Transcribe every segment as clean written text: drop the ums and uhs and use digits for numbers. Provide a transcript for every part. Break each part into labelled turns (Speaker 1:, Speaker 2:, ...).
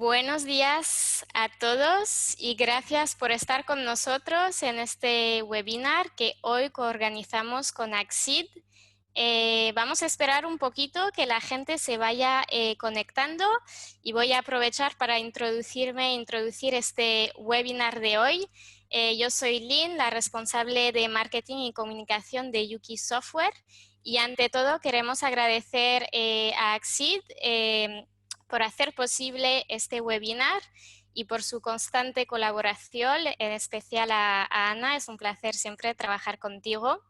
Speaker 1: Buenos días a todos y gracias por estar con nosotros en este webinar que hoy coorganizamos con Axid. Vamos a esperar un poquito que la gente se vaya conectando y voy a aprovechar para introducir este webinar de hoy. Yo soy Lynn, la responsable de marketing y comunicación de Yuki Software, y ante todo queremos agradecer a Axid por hacer posible este webinar y por su constante colaboración, en especial a Ana. Es un placer siempre trabajar contigo.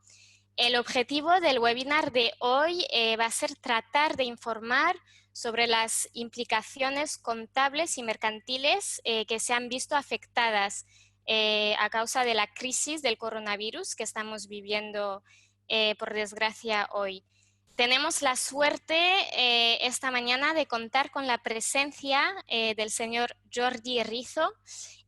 Speaker 1: El objetivo del webinar de hoy va a ser tratar de informar sobre las implicaciones contables y mercantiles que se han visto afectadas a causa de la crisis del coronavirus que estamos viviendo, por desgracia, hoy. Tenemos la suerte esta mañana de contar con la presencia del señor Jordi Rizo,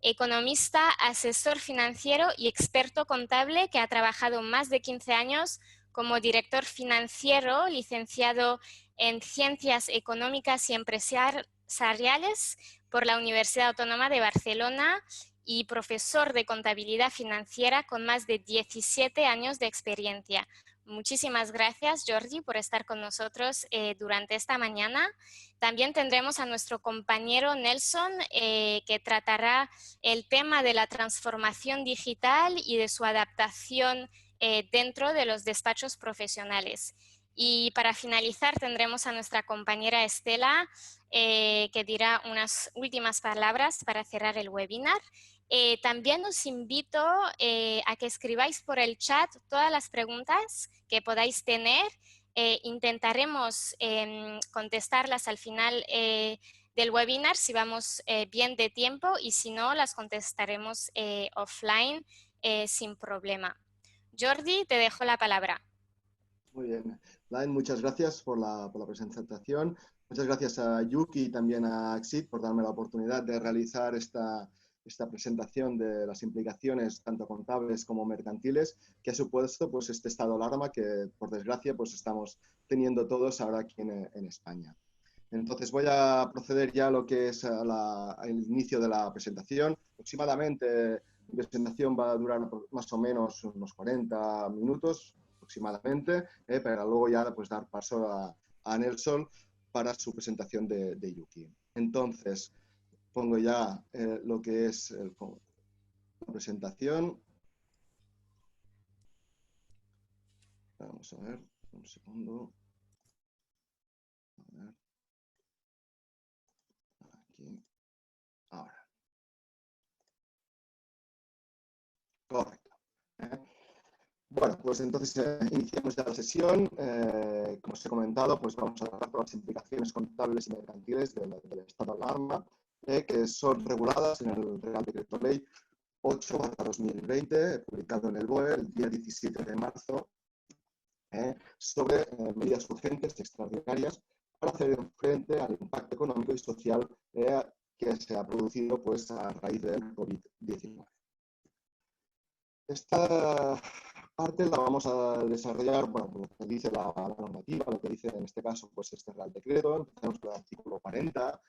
Speaker 1: economista, asesor financiero y experto contable que ha trabajado más de 15 años como director financiero, licenciado en Ciencias Económicas y Empresariales por la Universidad Autónoma de Barcelona y profesor de contabilidad financiera con más de 17 años de experiencia. Muchísimas gracias, Jordi, por estar con nosotros durante esta mañana. También tendremos a nuestro compañero Nelson, que tratará el tema de la transformación digital y de su adaptación dentro de los despachos profesionales. Y para finalizar tendremos a nuestra compañera Estela, que dirá unas últimas palabras para cerrar el webinar. También os invito a que escribáis por el chat todas las preguntas que podáis tener. Intentaremos contestarlas al final del webinar si vamos bien de tiempo, y si no, las contestaremos offline sin problema. Jordi, te dejo la palabra.
Speaker 2: Muy bien. Lain, muchas gracias por la presentación. Muchas gracias a Yuki y también a Axid por darme la oportunidad de realizar esta presentación de las implicaciones tanto contables como mercantiles que ha supuesto pues, este estado de alarma que, por desgracia, pues, estamos teniendo todos ahora aquí en España. Entonces voy a proceder ya a lo que es el inicio de la presentación. Aproximadamente la presentación va a durar más o menos unos 40 minutos aproximadamente, para luego ya pues, dar paso a Nelson para su presentación de Yuki. Entonces, pongo ya lo que es la presentación. Vamos a ver, un segundo. A ver. Aquí. Ahora. Correcto. Bueno, pues entonces iniciamos ya la sesión. Como os he comentado, pues vamos a hablar por las implicaciones contables y mercantiles del estado de alarma, que son reguladas en el Real Decreto Ley 8/2020, publicado en el BOE el día 17 de marzo, sobre medidas urgentes y extraordinarias para hacer frente al impacto económico y social que se ha producido pues, a raíz del COVID-19. Esta parte la vamos a desarrollar, bueno, lo que dice la normativa, lo que dice en este caso pues este Real Decreto. Empezamos con el artículo 40,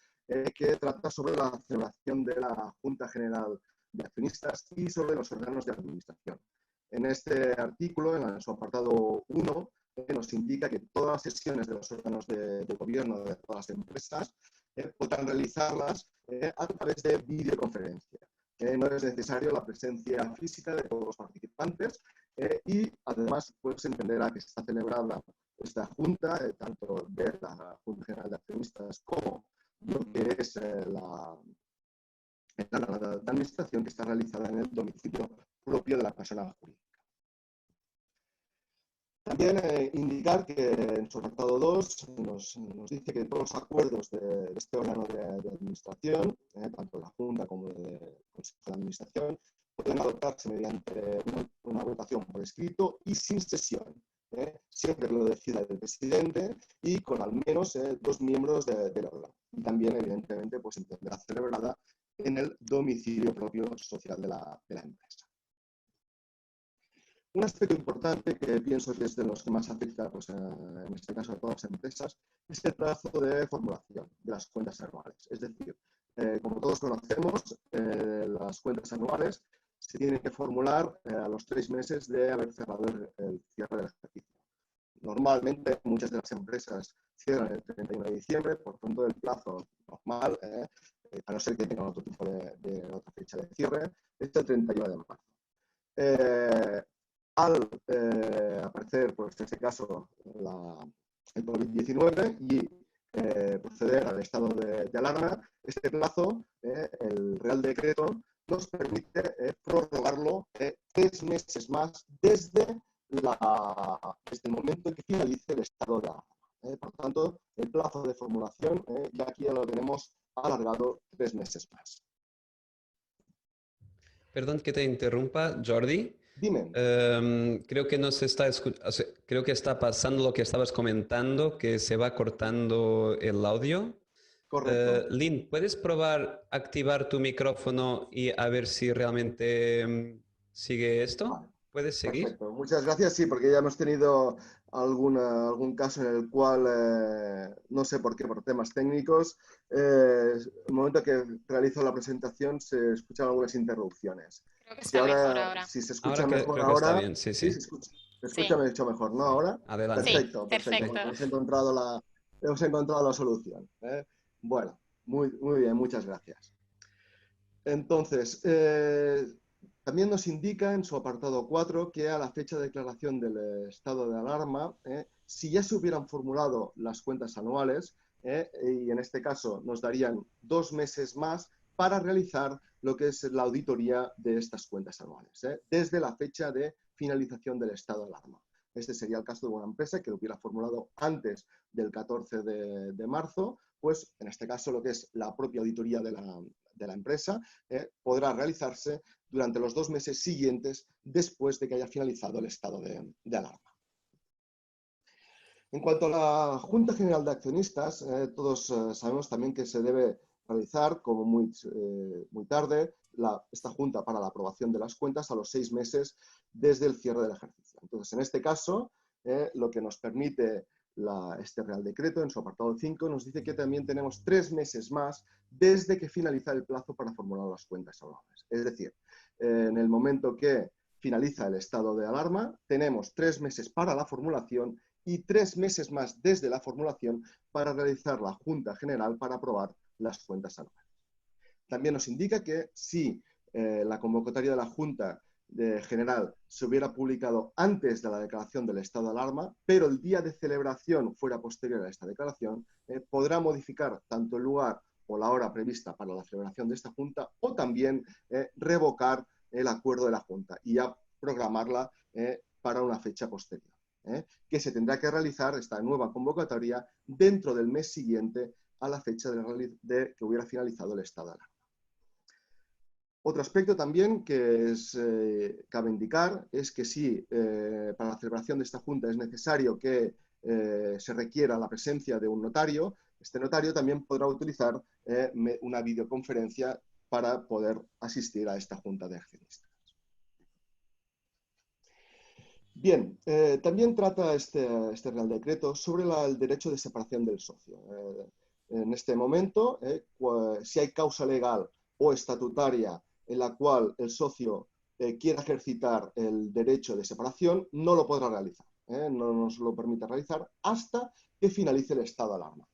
Speaker 2: que trata sobre la celebración de la Junta General de Accionistas y sobre los órganos de administración. En este artículo, en su apartado 1, nos indica que todas las sesiones de los órganos de gobierno de todas las empresas podrán realizarlas a través de videoconferencia. No es necesario la presencia física de todos los participantes y además pues, se entenderá que está celebrada esta junta, tanto de la Junta General de Accionistas como lo que es la administración, que está realizada en el domicilio propio de la persona jurídica. También indicar que en su apartado 2 nos dice que todos los acuerdos de este órgano de administración, tanto de la Junta como del Consejo de Administración, pueden adoptarse mediante una votación por escrito y sin sesión, siempre que lo decida el presidente y con al menos 2 miembros del órgano. Y también, evidentemente, pues tendrá celebrada en el domicilio propio social de la empresa. Un aspecto importante que pienso que es de los que más afecta, pues, en este caso a todas las empresas, es el plazo de formulación de las cuentas anuales. Es decir, Como todos conocemos, las cuentas anuales se tienen que formular a los 3 meses de haber cerrado el cierre del ejercicio. Normalmente muchas de las empresas cierran el 31 de diciembre, por tanto el plazo normal, a no ser que tengan otro tipo de otra fecha de cierre, es el 31 de marzo. Al aparecer, pues en este caso, el COVID-19 y proceder al estado de alarma, este plazo, el Real Decreto, nos permite prorrogarlo 3 meses más desde el momento en que finalice el estado de alarma. Por tanto, el plazo de formulación ya aquí ya lo tenemos alargado 3 meses más.
Speaker 3: Perdón que te interrumpa, Jordi.
Speaker 2: Dime.
Speaker 3: Creo que creo que está pasando lo que estabas comentando, que se va cortando el audio.
Speaker 2: Correcto.
Speaker 3: Lynn, ¿puedes probar activar tu micrófono y a ver si realmente sigue esto?
Speaker 2: Vale.
Speaker 3: ¿Puedes seguir?
Speaker 2: Perfecto, muchas gracias. Sí, porque ya hemos tenido algún caso en el cual, no sé por qué, por temas técnicos, el momento que realizo la presentación se escuchan algunas interrupciones.
Speaker 1: Creo que
Speaker 2: Si
Speaker 1: está mejor
Speaker 2: ahora,
Speaker 1: ahora.
Speaker 2: si se
Speaker 3: Ahora
Speaker 2: escucha mejor
Speaker 3: creo que está
Speaker 2: ahora,
Speaker 3: bien, sí,
Speaker 2: sí,
Speaker 3: sí.
Speaker 2: se escucha
Speaker 1: Sí,
Speaker 2: mucho mejor, ¿no? Ahora,
Speaker 3: Adelante.
Speaker 1: sí,
Speaker 2: perfecto, perfecto,
Speaker 1: perfecto.
Speaker 2: porque hemos encontrado la solución. Bueno, muy bien, muchas gracias. Entonces, también nos indica en su apartado 4 que a la fecha de declaración del estado de alarma, si ya se hubieran formulado las cuentas anuales, y en este caso nos darían 2 meses más para realizar lo que es la auditoría de estas cuentas anuales, desde la fecha de finalización del estado de alarma. Este sería el caso de una empresa que lo hubiera formulado antes del 14 de marzo, pues en este caso lo que es la propia auditoría de la empresa podrá realizarse durante los 2 meses siguientes después de que haya finalizado el estado de alarma. En cuanto a la Junta General de Accionistas, todos sabemos también que se debe realizar, como muy tarde, esta Junta para la aprobación de las cuentas a los 6 meses desde el cierre del ejercicio. Entonces, en este caso, lo que nos permite este Real Decreto, en su apartado 5, nos dice que también tenemos 3 meses más desde que finaliza el plazo para formular las cuentas anuales. Es decir, en el momento que finaliza el estado de alarma, tenemos 3 meses para la formulación y 3 meses más desde la formulación para realizar la Junta General para aprobar las cuentas anuales. También nos indica que si la convocatoria de la Junta General se hubiera publicado antes de la declaración del estado de alarma, pero el día de celebración fuera posterior a esta declaración, podrá modificar tanto el lugar o la hora prevista para la celebración de esta Junta o también revocar el acuerdo de la Junta y ya programarla para una fecha posterior. Que se tendrá que realizar esta nueva convocatoria dentro del mes siguiente a la fecha de que hubiera finalizado el estado de alarma. Otro aspecto también que cabe indicar es que si para la celebración de esta Junta es necesario que se requiera la presencia de un notario, este notario también podrá utilizar una videoconferencia para poder asistir a esta Junta de Accionistas. Bien, también trata este Real Decreto sobre el derecho de separación del socio. En este momento, si hay causa legal o estatutaria en la cual el socio quiera ejercitar el derecho de separación, no lo podrá realizar. No nos lo permite realizar hasta que finalice el estado de alarma.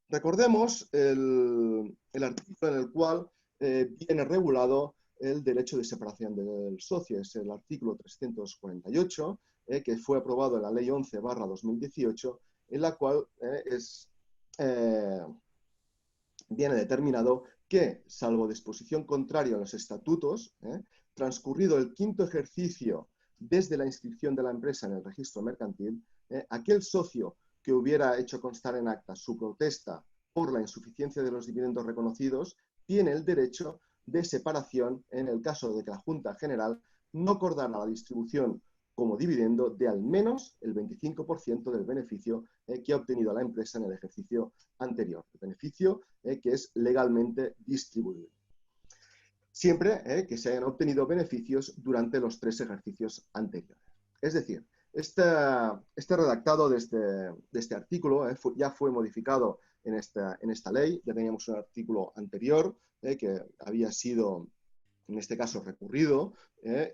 Speaker 2: Recordemos el artículo en el cual viene regulado el derecho de separación del socio. Es el artículo 348, que fue aprobado en la Ley 11/2018, en la cual viene determinado que, salvo disposición contraria en los estatutos, transcurrido el 5º ejercicio desde la inscripción de la empresa en el registro mercantil, aquel socio que hubiera hecho constar en acta su protesta por la insuficiencia de los dividendos reconocidos tiene el derecho de separación en el caso de que la Junta General no acordara la distribución como dividendo de al menos el 25% del beneficio que ha obtenido la empresa en el ejercicio anterior, el beneficio que es legalmente distribuible. Siempre que se hayan obtenido beneficios durante los 3 ejercicios anteriores. Es decir, este redactado de este artículo ya fue modificado en esta ley. Ya teníamos un artículo anterior que había sido, en este caso, recurrido,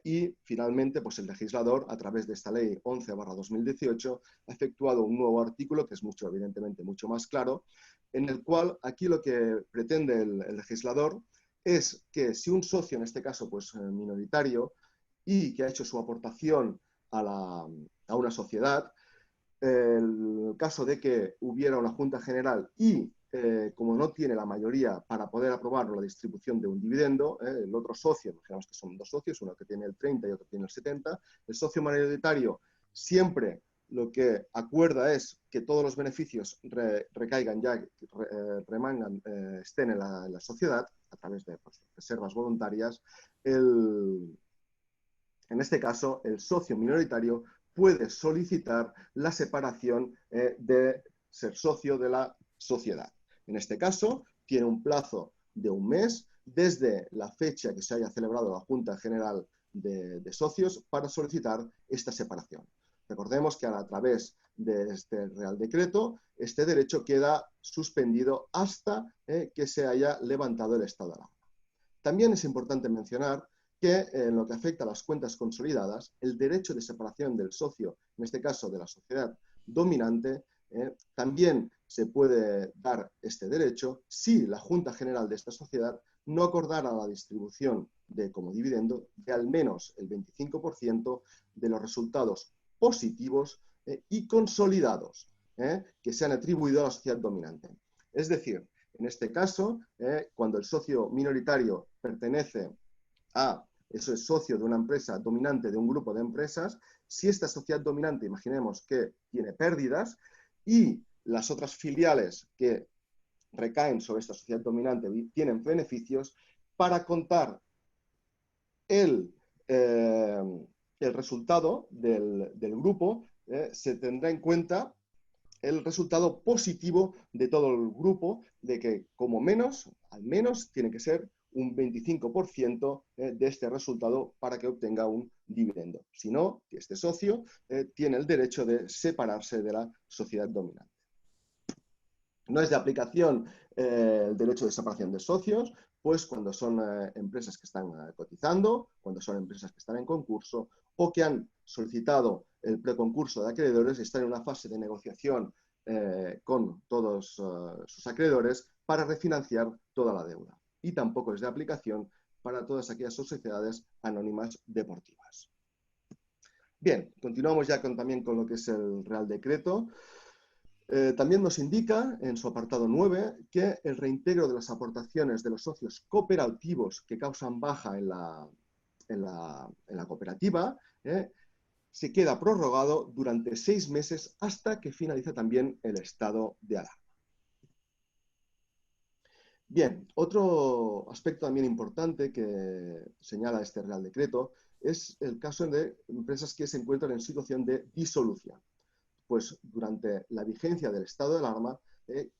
Speaker 2: y finalmente pues, el legislador, a través de esta ley 11/2018, ha efectuado un nuevo artículo que es evidentemente mucho más claro, en el cual aquí lo que pretende el legislador es que si un socio, en este caso pues minoritario, y que ha hecho su aportación a una sociedad, el caso de que hubiera una junta general y como no tiene la mayoría para poder aprobar la distribución de un dividendo, el otro socio, imaginamos que son dos socios, uno que tiene el 30 y otro tiene el 70, el socio mayoritario siempre lo que acuerda es que todos los beneficios recaigan ya, remangan, estén en la sociedad a través de pues, reservas voluntarias. En este caso, el socio minoritario puede solicitar la separación de ser socio de la sociedad. En este caso, tiene un plazo de un mes desde la fecha que se haya celebrado la Junta General de Socios para solicitar esta separación. Recordemos que a través de este Real Decreto, este derecho queda suspendido hasta que se haya levantado el estado de alarma. También es importante mencionar que en lo que afecta a las cuentas consolidadas, el derecho de separación del socio, en este caso de la sociedad dominante, también se puede dar este derecho si la Junta General de esta sociedad no acordara la distribución como dividendo de al menos el 25% de los resultados positivos y consolidados que se han atribuido a la sociedad dominante. Es decir, en este caso, cuando el socio minoritario pertenece eso es socio de una empresa dominante de un grupo de empresas, si esta sociedad dominante, imaginemos que tiene pérdidas y las otras filiales que recaen sobre esta sociedad dominante tienen beneficios, para contar el resultado del grupo, se tendrá en cuenta el resultado positivo de todo el grupo, de que como menos, al menos, tiene que ser un 25% de este resultado para que obtenga un dividendo. Si no, este socio tiene el derecho de separarse de la sociedad dominante. No es de aplicación el derecho de separación de socios, pues cuando son empresas que están cotizando, cuando son empresas que están en concurso o que han solicitado el preconcurso de acreedores y están en una fase de negociación con todos sus acreedores para refinanciar toda la deuda. Y tampoco es de aplicación para todas aquellas sociedades anónimas deportivas. Bien, continuamos ya también con lo que es el Real Decreto. También nos indica en su apartado 9 que el reintegro de las aportaciones de los socios cooperativos que causan baja en la cooperativa se queda prorrogado durante 6 meses hasta que finaliza también el estado de alarma. Bien, otro aspecto también importante que señala este Real Decreto es el caso de empresas que se encuentran en situación de disolución. Pues durante la vigencia del estado de alarma,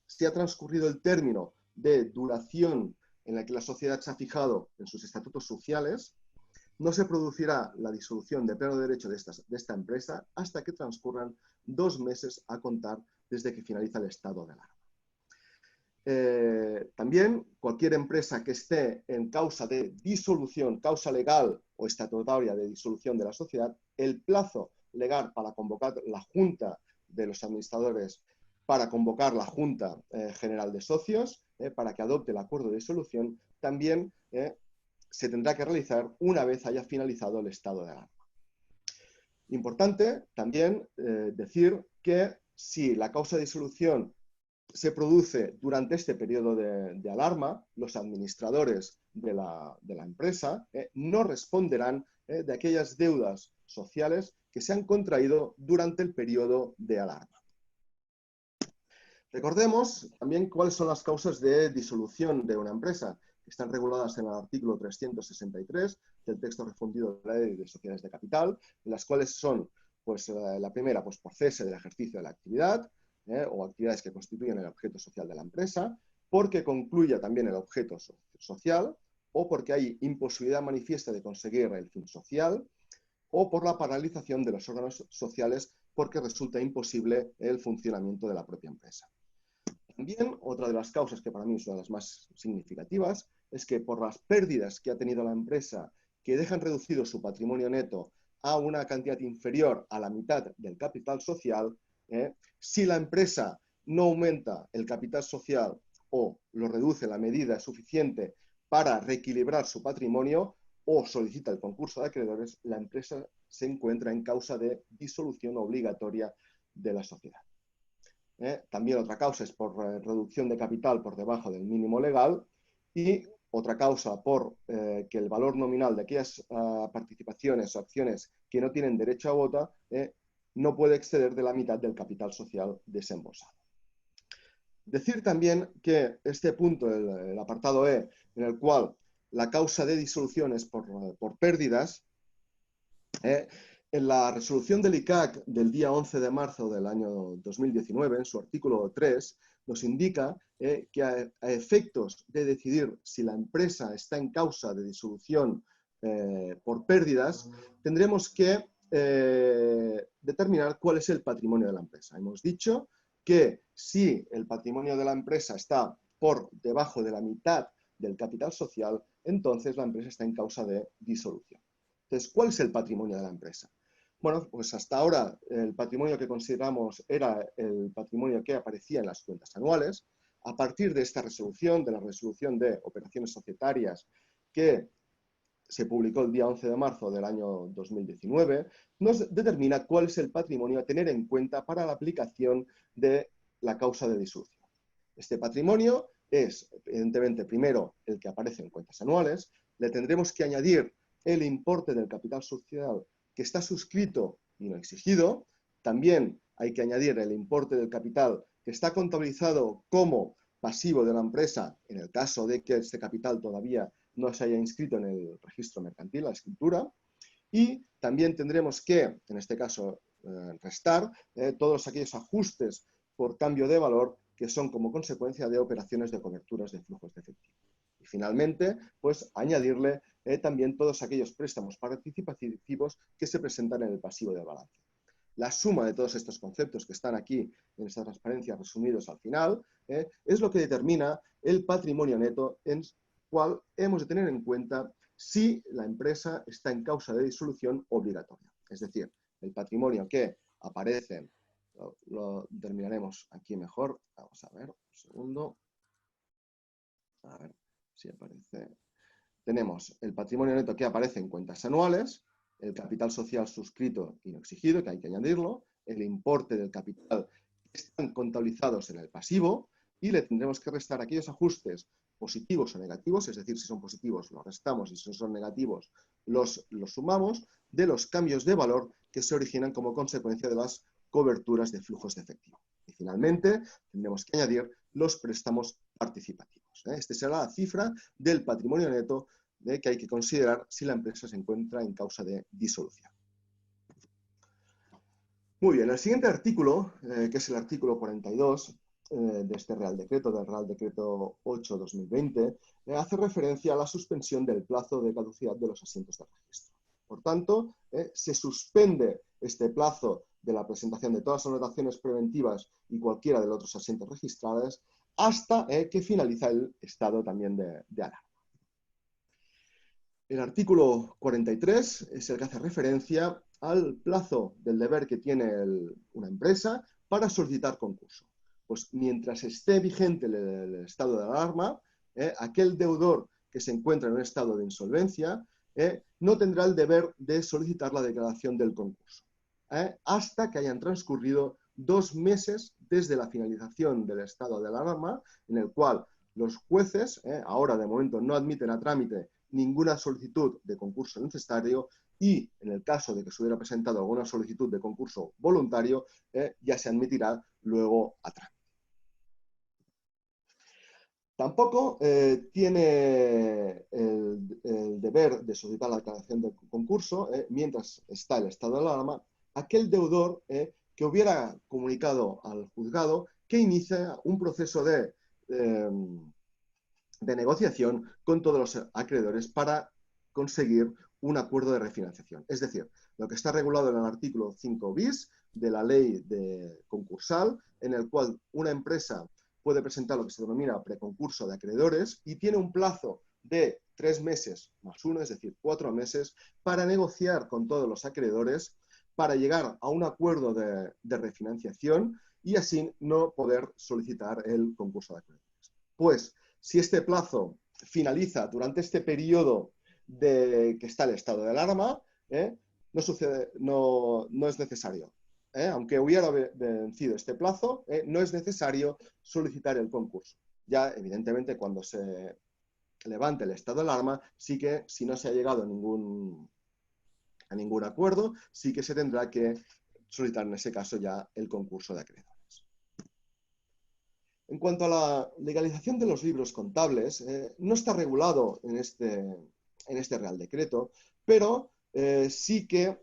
Speaker 2: si ha transcurrido el término de duración en la que la sociedad se ha fijado en sus estatutos sociales, no se producirá la disolución de pleno derecho de esta empresa hasta que transcurran 2 meses a contar desde que finaliza el estado de alarma. También cualquier empresa que esté en causa de disolución, causa legal o estatutaria de disolución de la sociedad, el plazo legal para convocar la Junta de los Administradores, para convocar la Junta General de Socios, para que adopte el acuerdo de disolución, también se tendrá que realizar una vez haya finalizado el estado de alarma. Importante también decir que si la causa de disolución se produce durante este periodo de alarma, los administradores de la empresa no responderán de aquellas deudas sociales que se han contraído durante el periodo de alarma. Recordemos también cuáles son las causas de disolución de una empresa, que están reguladas en el artículo 363 del texto refundido de la Ley de Sociedades de Capital, en las cuales son, pues, la primera, pues, por cese del ejercicio de la actividad, o actividades que constituyen el objeto social de la empresa, porque concluya también el objeto social, o porque hay imposibilidad manifiesta de conseguir el fin social, o por la paralización de los órganos sociales porque resulta imposible el funcionamiento de la propia empresa. También otra de las causas que para mí es una de las más significativas es que por las pérdidas que ha tenido la empresa, que dejan reducido su patrimonio neto a una cantidad inferior a la mitad del capital social, si la empresa no aumenta el capital social o lo reduce en la medida suficiente para reequilibrar su patrimonio o solicita el concurso de acreedores, la empresa se encuentra en causa de disolución obligatoria de la sociedad. También otra causa es por reducción de capital por debajo del mínimo legal y otra causa por que el valor nominal de aquellas participaciones o acciones que no tienen derecho a voto no puede exceder de la mitad del capital social desembolsado. Decir también que este punto, el apartado E, en el cual la causa de disolución es por pérdidas, en la resolución del ICAC del día 11 de marzo del año 2019, en su artículo 3, nos indica que a efectos de decidir si la empresa está en causa de disolución por pérdidas, tendremos que determinar cuál es el patrimonio de la empresa. Hemos dicho que si el patrimonio de la empresa está por debajo de la mitad del capital social, entonces la empresa está en causa de disolución. Entonces, ¿cuál es el patrimonio de la empresa? Bueno, pues hasta ahora el patrimonio que consideramos era el patrimonio que aparecía en las cuentas anuales. A partir de esta resolución, de la resolución de operaciones societarias que se publicó el día 11 de marzo del año 2019, nos determina cuál es el patrimonio a tener en cuenta para la aplicación de la causa de disolución. Este patrimonio es, evidentemente, primero el que aparece en cuentas anuales, le tendremos que añadir el importe del capital social que está suscrito y no exigido, también hay que añadir el importe del capital que está contabilizado como pasivo de la empresa en el caso de que este capital todavía no se haya inscrito en el registro mercantil, la escritura, y también tendremos que, en este caso, restar todos aquellos ajustes por cambio de valor que son como consecuencia de operaciones de coberturas de flujos de efectivo. Y finalmente, pues añadirle también todos aquellos préstamos participativos que se presentan en el pasivo del balance. La suma de todos estos conceptos que están aquí en esta transparencia resumidos al final es lo que determina el patrimonio neto en cual hemos de tener en cuenta si la empresa está en causa de disolución obligatoria. Es decir, el patrimonio que aparece, lo terminaremos aquí mejor. Vamos a ver, un segundo. A ver si aparece. Tenemos el patrimonio neto que aparece en cuentas anuales, el capital social suscrito y no exigido, que hay que añadirlo, el importe del capital que están contabilizados en el pasivo, y le tendremos que restar aquellos ajustes positivos o negativos, es decir, si son positivos los restamos y si son negativos los sumamos, de los cambios de valor que se originan como consecuencia de las coberturas de flujos de efectivo. Y finalmente tendremos que añadir los préstamos participativos. Esta será la cifra del patrimonio neto que hay que considerar si la empresa se encuentra en causa de disolución. Muy bien, el siguiente artículo, que es el artículo 42 de este Real Decreto, del Real Decreto 8/2020, hace referencia a la suspensión del plazo de caducidad de los asientos de registro. Por tanto, se suspende este plazo de la presentación de todas las anotaciones preventivas y cualquiera de los otros asientos registrados hasta que finaliza el estado también de alarma. El artículo 43 es el que hace referencia al plazo del deber que tiene una empresa para solicitar concurso. Pues mientras esté vigente el estado de alarma, aquel deudor que se encuentra en un estado de insolvencia no tendrá el deber de solicitar la declaración del concurso, hasta que hayan transcurrido 2 meses desde la finalización del estado de alarma, en el cual los jueces, ahora de momento no admiten a trámite ninguna solicitud de concurso necesario, y en el caso de que se hubiera presentado alguna solicitud de concurso voluntario, ya se admitirá luego a trámite. Tampoco tiene el deber de solicitar la declaración de concurso, mientras está el estado de alarma, aquel deudor que hubiera comunicado al juzgado que inicia un proceso de negociación con todos los acreedores para conseguir un acuerdo de refinanciación. Es decir, lo que está regulado en el artículo 5 bis de la ley concursal, en el cual una empresa puede presentar lo que se denomina preconcurso de acreedores y tiene un plazo de 3 meses más 1, es decir, 4 meses, para negociar con todos los acreedores para llegar a un acuerdo de refinanciación y así no poder solicitar el concurso de acreedores. Pues, si este plazo finaliza durante este periodo que está el estado de alarma, no es necesario. Aunque hubiera vencido este plazo, no es necesario solicitar el concurso. Ya, evidentemente, cuando se levante el estado de alarma, sí que, si no se ha llegado a ningún acuerdo, sí que se tendrá que solicitar en ese caso ya el concurso de acreedores. En cuanto a la legalización de los libros contables, no está regulado en este Real Decreto, pero sí que,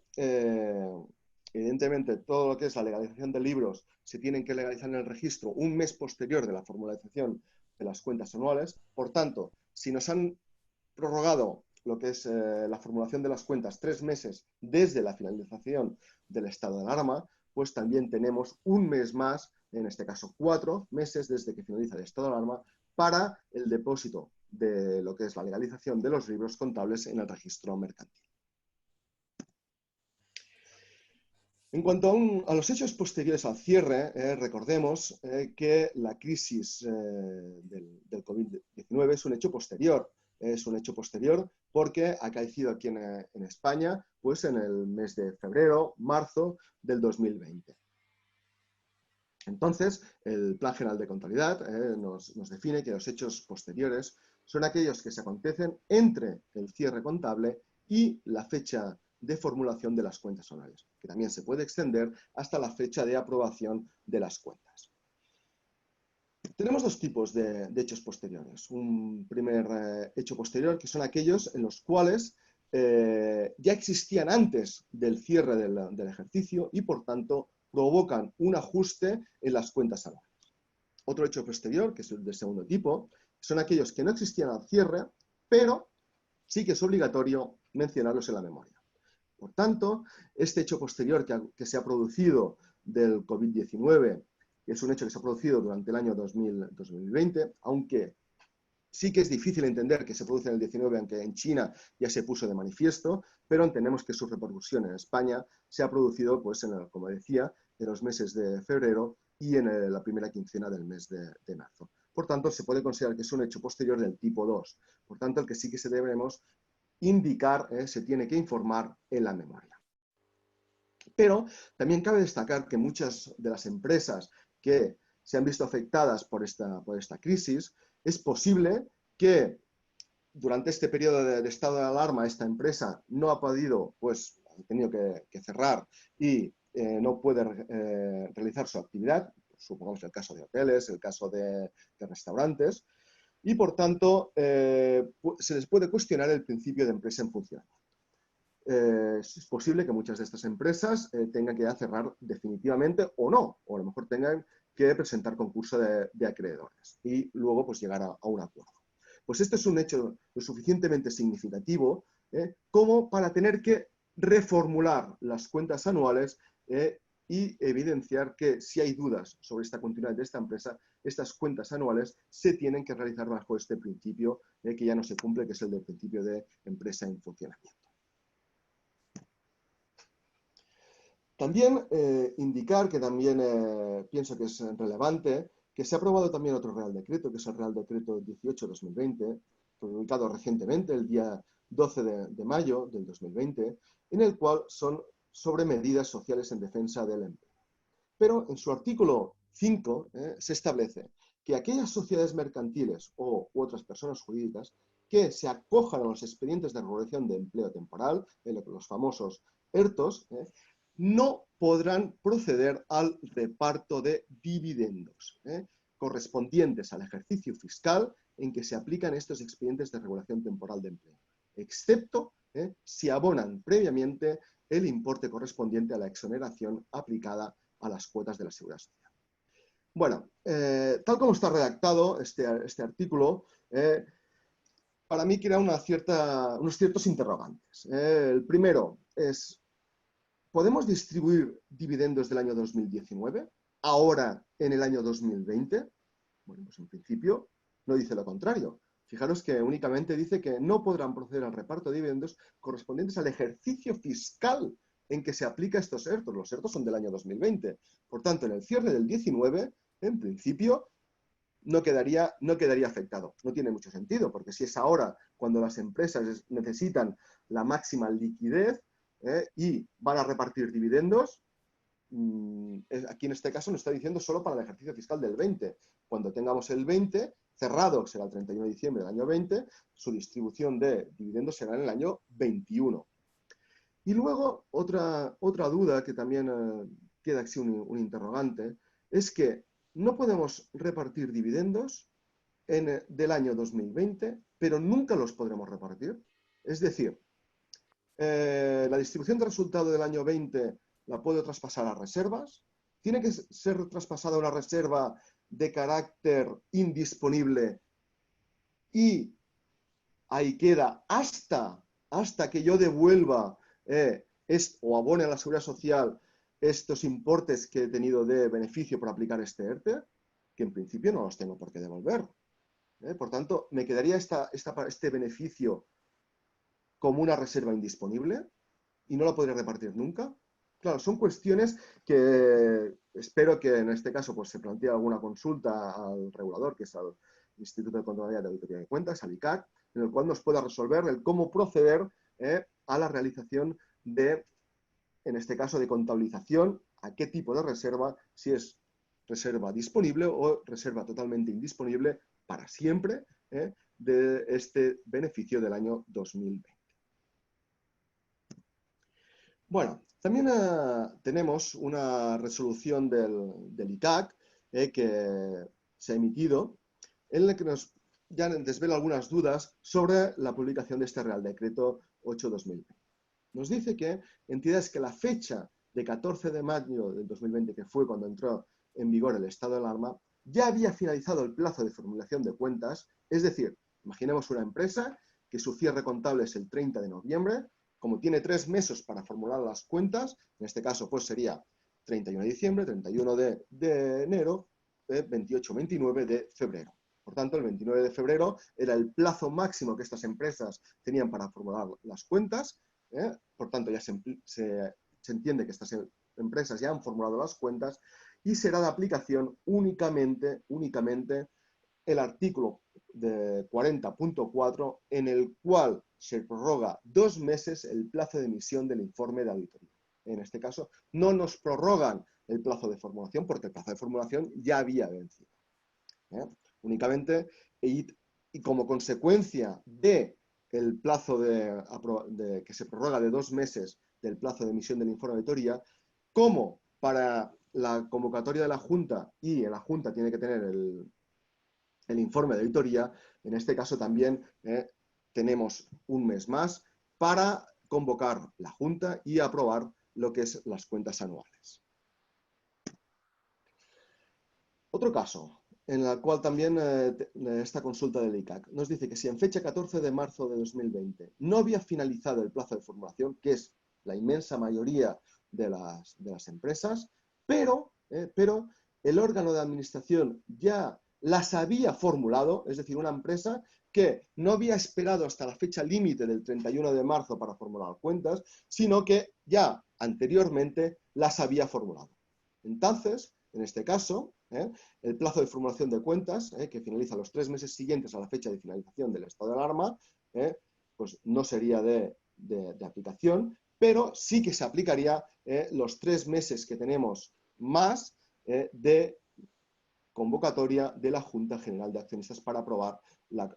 Speaker 2: evidentemente, todo lo que es la legalización de libros se tienen que legalizar en el registro un mes posterior de la formalización de las cuentas anuales. Por tanto, si nos han prorrogado lo que es la formulación de las cuentas 3 meses desde la finalización del estado de alarma, pues también tenemos un mes más, en este caso 4 meses desde que finaliza el estado de alarma, para el depósito de lo que es la legalización de los libros contables en el registro mercantil. En cuanto a los hechos posteriores al cierre, recordemos que la crisis del COVID-19 es un hecho posterior. Es un hecho posterior porque ha acaecido aquí en España pues en el mes de febrero, marzo del 2020. Entonces, el Plan General de Contabilidad nos define que los hechos posteriores son aquellos que se acontecen entre el cierre contable y la fecha de formulación de las cuentas anuales, que también se puede extender hasta la fecha de aprobación de las cuentas. Tenemos dos tipos de hechos posteriores. Un primer hecho posterior, que son aquellos en los cuales ya existían antes del cierre del ejercicio y, por tanto, provocan un ajuste en las cuentas anuales. Otro hecho posterior, que es el del segundo tipo, son aquellos que no existían al cierre, pero sí que es obligatorio mencionarlos en la memoria. Por tanto, este hecho posterior que se ha producido del COVID-19, que es un hecho que se ha producido durante el año 2020, aunque sí que es difícil entender que se produce en el 19, aunque en China ya se puso de manifiesto, pero entendemos que su repercusión en España se ha producido, pues, como decía, en los meses de febrero y en la primera quincena del mes de marzo. Por tanto, se puede considerar que es un hecho posterior del tipo 2. Por tanto, el que sí que se debemos indicar, se tiene que informar en la memoria. Pero también cabe destacar que muchas de las empresas que se han visto afectadas por esta crisis, es posible que durante este periodo de estado de alarma esta empresa no ha podido, pues ha tenido que cerrar y no puede realizar su actividad, supongamos el caso de hoteles, el caso de restaurantes, y por tanto se les puede cuestionar el principio de empresa en funcionamiento. Es posible que muchas de estas empresas tengan que cerrar definitivamente o no, o a lo mejor tengan que presentar concurso de acreedores y luego pues llegar a un acuerdo. Pues este es un hecho lo suficientemente significativo como para tener que reformular las cuentas anuales y evidenciar que si hay dudas sobre esta continuidad de esta empresa, estas cuentas anuales se tienen que realizar bajo este principio que ya no se cumple, que es el del principio de empresa en funcionamiento. También indicar que también pienso que es relevante que se ha aprobado también otro Real Decreto, que es el Real Decreto 18-2020, publicado recientemente el día 12 de mayo del 2020, en el cual son sobre medidas sociales en defensa del empleo. Pero en su artículo 5 se establece que aquellas sociedades mercantiles u otras personas jurídicas que se acojan a los expedientes de regulación de empleo temporal, los famosos ERTOs, no podrán proceder al reparto de dividendos correspondientes al ejercicio fiscal en que se aplican estos expedientes de regulación temporal de empleo, excepto si abonan previamente el importe correspondiente a la exoneración aplicada a las cuotas de la Seguridad Social. Bueno, tal como está redactado este artículo, para mí crea unos ciertos interrogantes. El primero es: ¿podemos distribuir dividendos del año 2019 ahora en el año 2020? Bueno, pues en principio no dice lo contrario. Fijaros que únicamente dice que no podrán proceder al reparto de dividendos correspondientes al ejercicio fiscal en que se aplica estos ERTOs. Los ERTOs son del año 2020. Por tanto, en el cierre del 19, en principio, no quedaría afectado. No tiene mucho sentido, porque si es ahora cuando las empresas necesitan la máxima liquidez y van a repartir dividendos, aquí en este caso nos está diciendo solo para el ejercicio fiscal del 20. Cuando tengamos el 20 cerrado, que será el 31 de diciembre del año 20, su distribución de dividendos será en el año 21. Y luego, otra duda que también queda así un interrogante, es que no podemos repartir dividendos del año 2020, pero nunca los podremos repartir. Es decir, la distribución de resultado del año 20 la puedo traspasar a reservas. Tiene que ser traspasada a una reserva de carácter indisponible y ahí queda hasta que yo devuelva o abone a la Seguridad Social estos importes que he tenido de beneficio por aplicar este ERTE, que en principio no los tengo por qué devolver. Por tanto, me quedaría este beneficio como una reserva indisponible y no la podré repartir nunca. Claro, son cuestiones que espero que en este caso pues, se plantee alguna consulta al regulador, que es al Instituto de Contraloría de Auditoría de Cuentas, al ICAC, en el cual nos pueda resolver el cómo proceder a la realización de, en este caso, de contabilización, a qué tipo de reserva, si es reserva disponible o reserva totalmente indisponible para siempre de este beneficio del año 2020. Bueno, también tenemos una resolución del ICAC que se ha emitido en la que nos ya desvela algunas dudas sobre la publicación de este Real Decreto 8/2020. Nos dice que entidades que la fecha de 14 de mayo del 2020, que fue cuando entró en vigor el estado de alarma, ya había finalizado el plazo de formulación de cuentas, es decir, imaginemos una empresa que su cierre contable es el 30 de noviembre, como tiene 3 meses para formular las cuentas, en este caso pues sería 31 de diciembre, 31 de enero, 28, 29 de febrero. Por tanto, el 29 de febrero era el plazo máximo que estas empresas tenían para formular las cuentas. Por tanto, ya se entiende que estas empresas ya han formulado las cuentas y será de aplicación únicamente el artículo de 40.4 en el cual se prorroga 2 meses el plazo de emisión del informe de auditoría. En este caso, no nos prorrogan el plazo de formulación porque el plazo de formulación ya había vencido. Únicamente, y como consecuencia de el plazo que se prorroga de 2 meses del plazo de emisión del informe de auditoría, como para la convocatoria de la Junta y en la Junta tiene que tener el informe de auditoría, en este caso también tenemos un mes más para convocar la Junta y aprobar lo que es las cuentas anuales. Otro caso, en el cual también esta consulta del ICAC nos dice que si en fecha 14 de marzo de 2020 no había finalizado el plazo de formulación, que es la inmensa mayoría de las empresas, pero el órgano de administración ya las había formulado, es decir, una empresa que no había esperado hasta la fecha límite del 31 de marzo para formular cuentas, sino que ya anteriormente las había formulado. Entonces, en este caso, el plazo de formulación de cuentas, que finaliza los 3 meses siguientes a la fecha de finalización del estado de alarma, pues no sería de aplicación, pero sí que se aplicaría los 3 meses que tenemos más de convocatoria de la Junta General de Accionistas para aprobar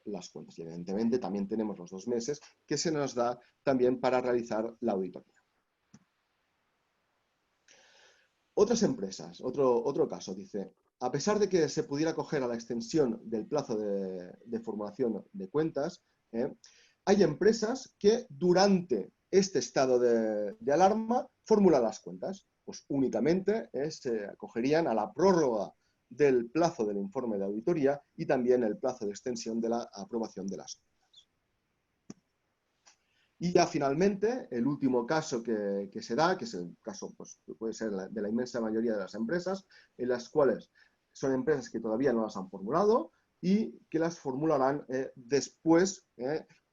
Speaker 2: las cuentas. Y evidentemente también tenemos los 2 meses que se nos da también para realizar la auditoría. Otras empresas, otro caso, dice, a pesar de que se pudiera acoger a la extensión del plazo de formulación de cuentas, hay empresas que durante este estado de alarma formulan las cuentas. Pues únicamente se acogerían a la prórroga del plazo del informe de auditoría y también el plazo de extensión de la aprobación de las cuentas. Y ya finalmente, el último caso que se da, que es el caso, pues, puede ser de la inmensa mayoría de las empresas, en las cuales son empresas que todavía no las han formulado y que las formularán después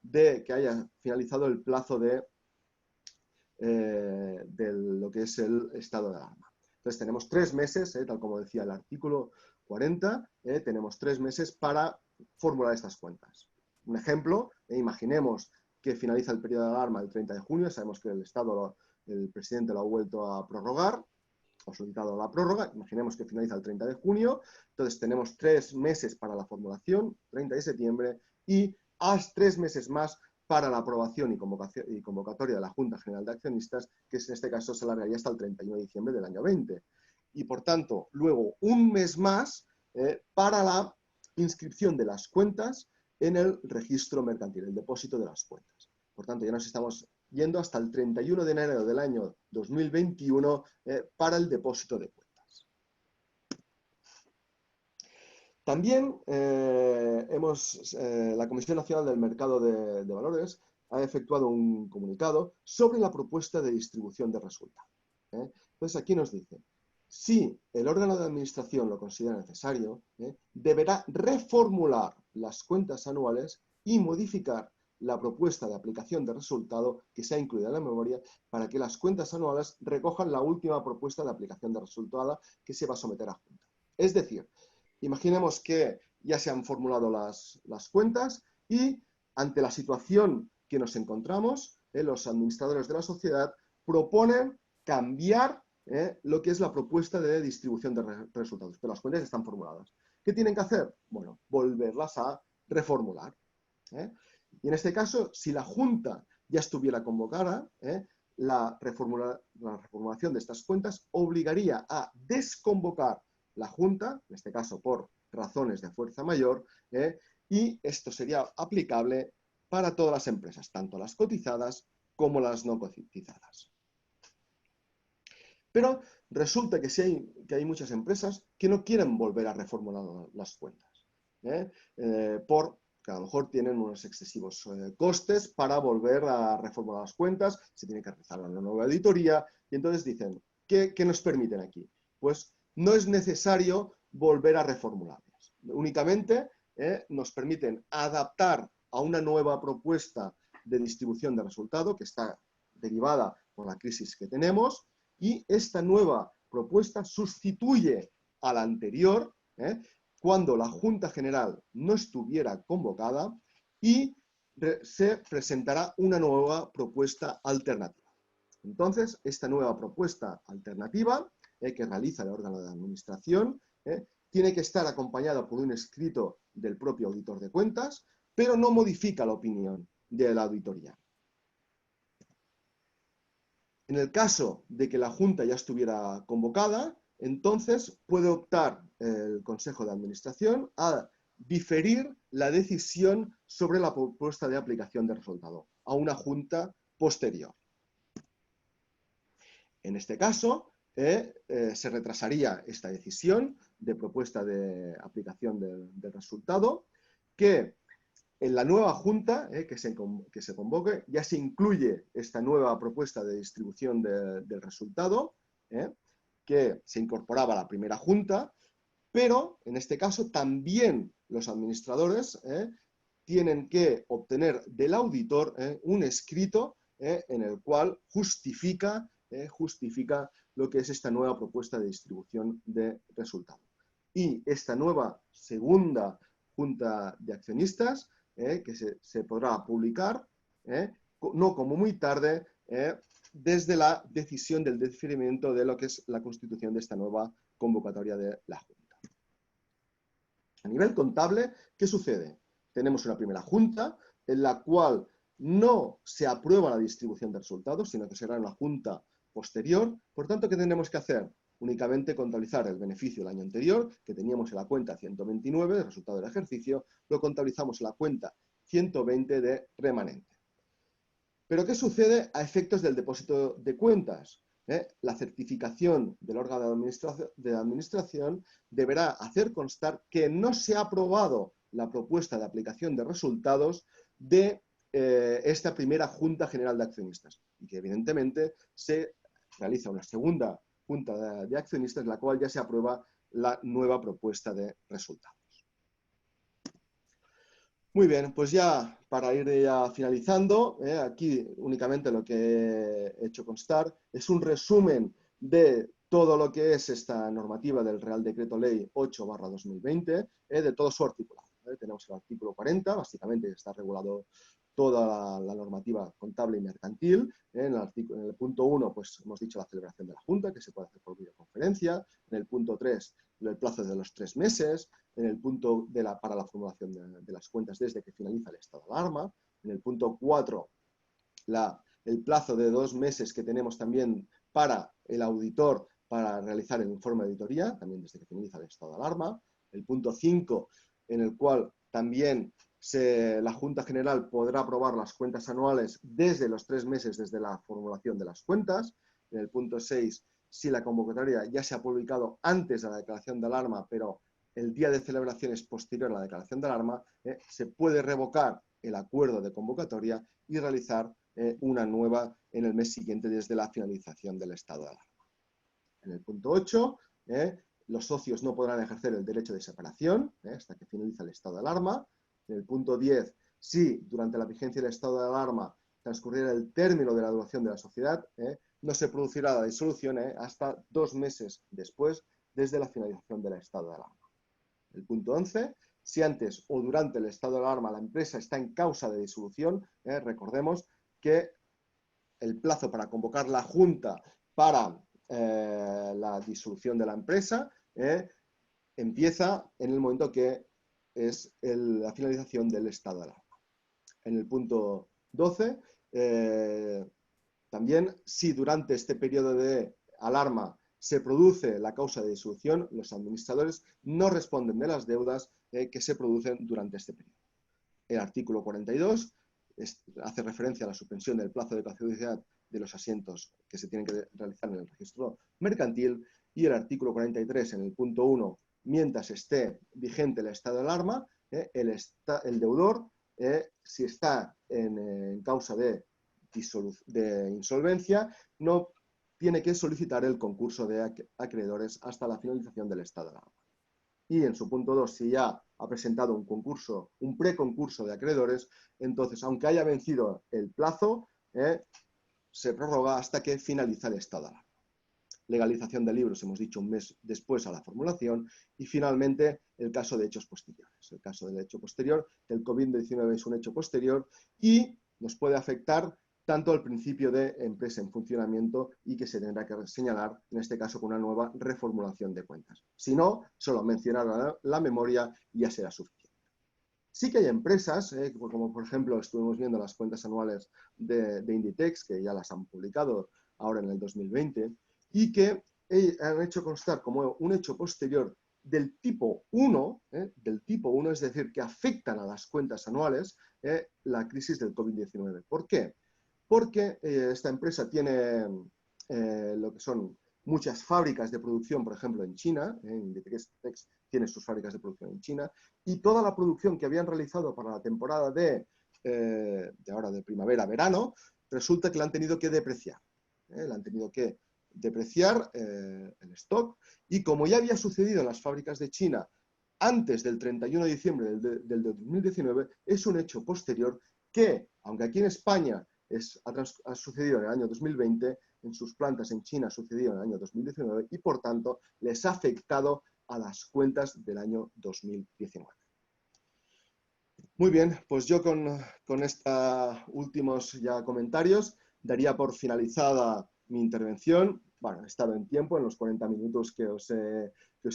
Speaker 2: de que haya finalizado el plazo de lo que es el estado de alarma. Entonces tenemos 3 meses, tal como decía el artículo 40, tenemos 3 meses para formular estas cuentas. Un ejemplo, imaginemos que finaliza el periodo de alarma el 30 de junio, sabemos que el presidente lo ha vuelto a prorrogar, ha solicitado la prórroga, imaginemos que finaliza el 30 de junio, entonces tenemos 3 meses para la formulación, 30 de septiembre, y 3 meses más para la aprobación y convocatoria de la Junta General de Accionistas, que en este caso se alargaría hasta el 31 de diciembre del año 20. Y por tanto, luego un mes más para la inscripción de las cuentas en el registro mercantil, el depósito de las cuentas. Por tanto, ya nos estamos yendo hasta el 31 de enero del año 2021 para el depósito de cuentas. También la Comisión Nacional del Mercado de Valores ha efectuado un comunicado sobre la propuesta de distribución de resultados. Entonces aquí nos dice, si el órgano de administración lo considera necesario, deberá reformular las cuentas anuales y modificar la propuesta de aplicación de resultado que se ha incluido en la memoria para que las cuentas anuales recojan la última propuesta de aplicación de resultado que se va a someter a Junta. Es decir, imaginemos que ya se han formulado las cuentas y ante la situación que nos encontramos, los administradores de la sociedad proponen cambiar lo que es la propuesta de distribución de resultados, pero las cuentas están formuladas. ¿Qué tienen que hacer? Bueno, volverlas a reformular. Y en este caso, si la Junta ya estuviera convocada, la reformulación de estas cuentas obligaría a desconvocar la Junta, en este caso por razones de fuerza mayor, y esto sería aplicable para todas las empresas, tanto las cotizadas como las no cotizadas. Pero resulta que hay muchas empresas que no quieren volver a reformular las cuentas, porque a lo mejor tienen unos excesivos costes para volver a reformular las cuentas, se tiene que realizar una nueva auditoría, y entonces dicen, ¿qué nos permiten aquí? Pues no es necesario volver a reformularlas. Únicamente nos permiten adaptar a una nueva propuesta de distribución de resultado que está derivada por la crisis que tenemos, y esta nueva propuesta sustituye a la anterior cuando la Junta General no estuviera convocada y se presentará una nueva propuesta alternativa. Entonces, esta nueva propuesta alternativa que realiza el órgano de administración tiene que estar acompañada por un escrito del propio auditor de cuentas, pero no modifica la opinión de la auditoría. En el caso de que la Junta ya estuviera convocada, entonces puede optar el Consejo de Administración a diferir la decisión sobre la propuesta de aplicación de resultado a una Junta posterior. En este caso, se retrasaría esta decisión de propuesta de aplicación del resultado, que en la nueva Junta que se convoque ya se incluye esta nueva propuesta de distribución del resultado, que se incorporaba a la primera Junta, pero en este caso también los administradores tienen que obtener del auditor un escrito en el cual justifica lo que es esta nueva propuesta de distribución de resultado. Y esta nueva segunda Junta de Accionistas que se podrá publicar, no como muy tarde, desde la decisión del diferimiento de lo que es la constitución de esta nueva convocatoria de la Junta. A nivel contable, ¿qué sucede? Tenemos una primera Junta en la cual no se aprueba la distribución de resultados, sino que será una Junta posterior. Por tanto, ¿qué tendremos que hacer? Únicamente contabilizar el beneficio del año anterior, que teníamos en la cuenta 129 de resultado del ejercicio, lo contabilizamos en la cuenta 120 de remanente. ¿Pero qué sucede a efectos del depósito de cuentas? La certificación del órgano de administración deberá hacer constar que no se ha aprobado la propuesta de aplicación de resultados de esta primera Junta General de Accionistas y que evidentemente se realiza una segunda Junta de Accionistas, la cual ya se aprueba la nueva propuesta de resultados. Muy bien, pues ya para ir ya finalizando, aquí únicamente lo que he hecho constar es un resumen de todo lo que es esta normativa del Real Decreto Ley 8/2020, de todo su articulado. Tenemos el artículo 40, básicamente está regulado toda la normativa contable y mercantil. En el punto 1, pues hemos dicho la celebración de la Junta, que se puede hacer por videoconferencia. En el punto 3, el plazo de los 3 meses. En el punto para la formulación de las cuentas desde que finaliza el estado de alarma. En el punto 4, el plazo de 2 meses que tenemos también para el auditor para realizar el informe de auditoría, también desde que finaliza el estado de alarma. El punto 5, en el cual también la Junta General podrá aprobar las cuentas anuales desde los 3 meses desde la formulación de las cuentas. En el punto 6, si la convocatoria ya se ha publicado antes de la declaración de alarma, pero el día de celebración es posterior a la declaración de alarma, se puede revocar el acuerdo de convocatoria y realizar una nueva en el mes siguiente desde la finalización del estado de alarma. En el punto 8, los socios no podrán ejercer el derecho de separación hasta que finaliza el estado de alarma. En el punto 10, si durante la vigencia del estado de alarma transcurriera el término de la duración de la sociedad, no se producirá la disolución hasta 2 meses después desde la finalización del estado de alarma. El punto 11, si antes o durante el estado de alarma la empresa está en causa de disolución, recordemos que el plazo para convocar la Junta para la disolución de la empresa empieza en el momento que es la finalización del estado de alarma. En el punto 12, también si durante este periodo de alarma se produce la causa de disolución, los administradores no responden de las deudas que se producen durante este periodo. El artículo 42 hace referencia a la suspensión del plazo de caducidad de los asientos que se tienen que realizar en el registro mercantil, y el artículo 43 en el punto 1, mientras esté vigente el estado de alarma, el deudor, si está en causa de insolvencia, no tiene que solicitar el concurso de acreedores hasta la finalización del estado de alarma. Y en su punto 2, si ya ha presentado un preconcurso de acreedores, entonces, aunque haya vencido el plazo, se prorroga hasta que finaliza el estado de alarma. Legalización de libros, hemos dicho, un mes después a la formulación. Y finalmente, el caso de hechos posteriores. El caso del hecho posterior, el COVID-19 es un hecho posterior y nos puede afectar tanto al principio de empresa en funcionamiento y que se tendrá que señalar, en este caso, con una nueva reformulación de cuentas. Si no, solo mencionar la memoria ya será suficiente. Sí que hay empresas, como por ejemplo estuvimos viendo las cuentas anuales de Inditex, que ya las han publicado ahora en el 2020, y que han hecho constar como un hecho posterior del tipo 1, es decir, que afectan a las cuentas anuales la crisis del COVID-19. ¿Por qué? Porque esta empresa tiene lo que son muchas fábricas de producción, por ejemplo, en China. Inditex tiene sus fábricas de producción en China, y toda la producción que habían realizado para la temporada de primavera-verano, resulta que la han tenido que depreciar. La han tenido que depreciar el stock, y como ya había sucedido en las fábricas de China antes del 31 de diciembre del 2019, es un hecho posterior que, aunque aquí en España ha sucedido en el año 2020, en sus plantas en China ha sucedido en el año 2019 y, por tanto, les ha afectado a las cuentas del año 2019. Muy bien, pues yo con estos últimos ya comentarios daría por finalizada mi intervención. Bueno, he estado en tiempo, en los 40 minutos que os he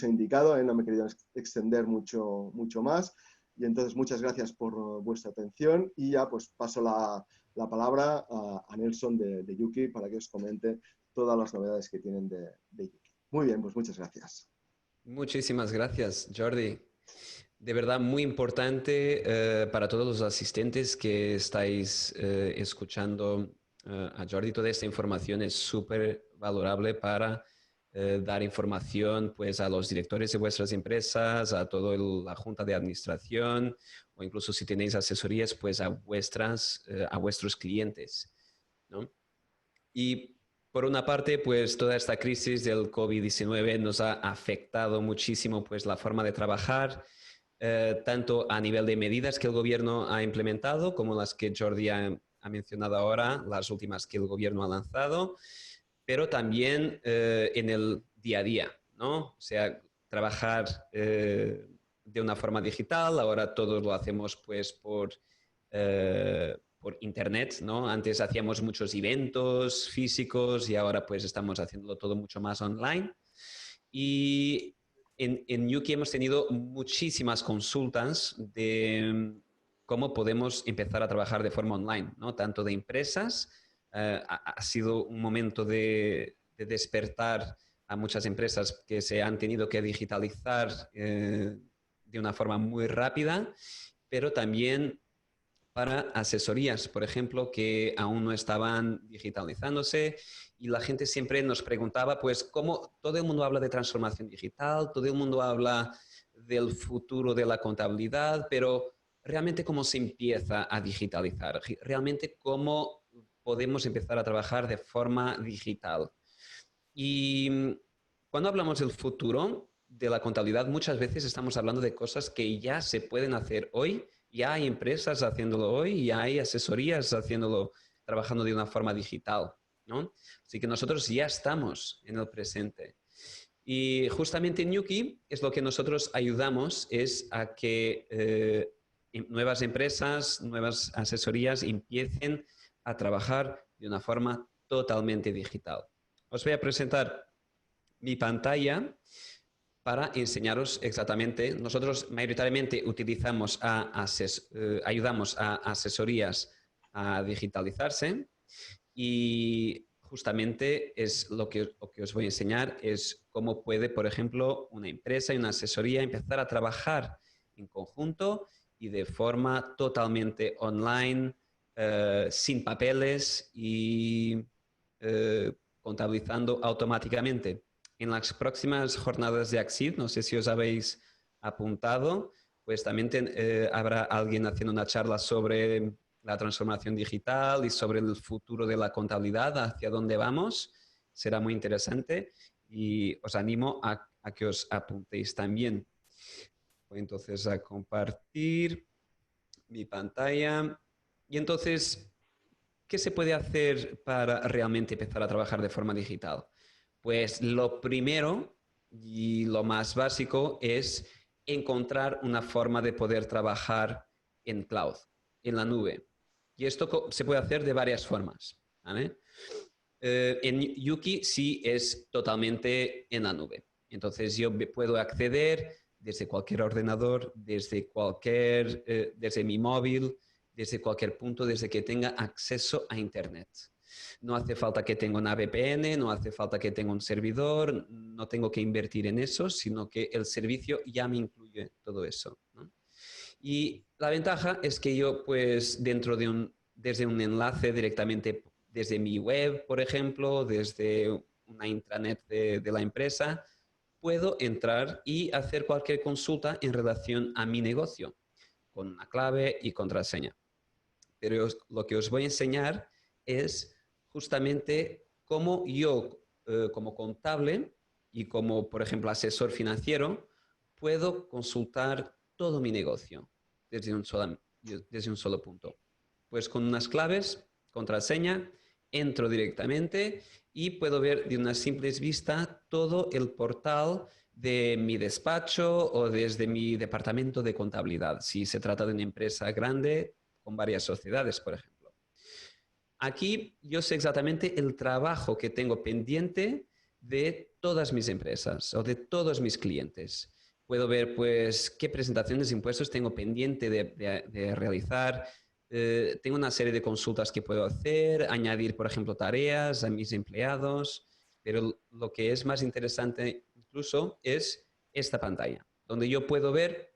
Speaker 2: indicado, no me he querido extender mucho más. Y entonces, muchas gracias por vuestra atención, y ya pues paso la palabra a Nelson de Yuki para que os comente todas las novedades que tienen de Yuki. Muy bien, pues muchas gracias.
Speaker 3: Muchísimas gracias, Jordi. De verdad, muy importante para todos los asistentes que estáis escuchando a Jordi. Toda esta información es súper valorable para dar información pues, a los directores de vuestras empresas, a toda la junta de administración, o incluso si tenéis asesorías, pues a vuestros clientes, ¿no? Y por una parte, pues toda esta crisis del COVID-19 nos ha afectado muchísimo pues la forma de trabajar, tanto a nivel de medidas que el gobierno ha implementado, como las que Jordi ha mencionado ahora, las últimas que el gobierno ha lanzado, pero también en el día a día, ¿no? O sea, trabajar de una forma digital, ahora todos lo hacemos pues por internet, ¿no? Antes hacíamos muchos eventos físicos y ahora pues estamos haciéndolo todo mucho más online. Y en Yuki hemos tenido muchísimas consultas de cómo podemos empezar a trabajar de forma online, ¿no? Tanto de empresas, ha sido un momento de despertar a muchas empresas que se han tenido que digitalizar de una forma muy rápida, pero también para asesorías, por ejemplo, que aún no estaban digitalizándose y la gente siempre nos preguntaba, pues, cómo todo el mundo habla de transformación digital, todo el mundo habla del futuro de la contabilidad, pero realmente cómo se empieza a digitalizar, realmente cómo podemos empezar a trabajar de forma digital. Y cuando hablamos del futuro de la contabilidad, muchas veces estamos hablando de cosas que ya se pueden hacer hoy, ya hay empresas haciéndolo hoy, ya hay asesorías haciéndolo, trabajando de una forma digital, ¿no? Así que nosotros ya estamos en el presente. Y justamente en Yuki es lo que nosotros ayudamos, es a que nuevas empresas, nuevas asesorías empiecen a trabajar de una forma totalmente digital. Os voy a presentar mi pantalla para enseñaros exactamente. Nosotros mayoritariamente ayudamos a asesorías a digitalizarse y justamente es lo que os voy a enseñar es cómo puede, por ejemplo, una empresa y una asesoría empezar a trabajar en conjunto y de forma totalmente online, sin papeles y contabilizando automáticamente. En las próximas jornadas de ACSID, no sé si os habéis apuntado, pues también habrá alguien haciendo una charla sobre la transformación digital y sobre el futuro de la contabilidad, hacia dónde vamos. Será muy interesante y os animo a que os apuntéis también. Voy entonces a compartir mi pantalla. Y entonces, ¿qué se puede hacer para realmente empezar a trabajar de forma digital? Pues lo primero y lo más básico es encontrar una forma de poder trabajar en cloud, en la nube. Y esto se puede hacer de varias formas, ¿vale? En Yuki sí es totalmente en la nube. Entonces yo puedo acceder desde cualquier ordenador, desde mi móvil, desde cualquier punto, desde que tenga acceso a Internet. No hace falta que tenga una VPN, no hace falta que tenga un servidor, no tengo que invertir en eso, sino que el servicio ya me incluye todo eso, ¿no? Y la ventaja es que yo, pues, desde un enlace directamente desde mi web, por ejemplo, desde una intranet de la empresa, puedo entrar y hacer cualquier consulta en relación a mi negocio, con una clave y contraseña. Pero lo que os voy a enseñar es justamente cómo yo, como contable y como, por ejemplo, asesor financiero, puedo consultar todo mi negocio desde un solo punto. Pues con unas claves, contraseña, entro directamente y puedo ver de una simple vista todo el portal de mi despacho o desde mi departamento de contabilidad, si se trata de una empresa grande con varias sociedades, por ejemplo. Aquí yo sé exactamente el trabajo que tengo pendiente de todas mis empresas o de todos mis clientes. Puedo ver, pues, qué presentaciones de impuestos tengo pendiente de realizar. Tengo una serie de consultas que puedo hacer, añadir, por ejemplo, tareas a mis empleados, pero lo que es más interesante incluso es esta pantalla, donde yo puedo ver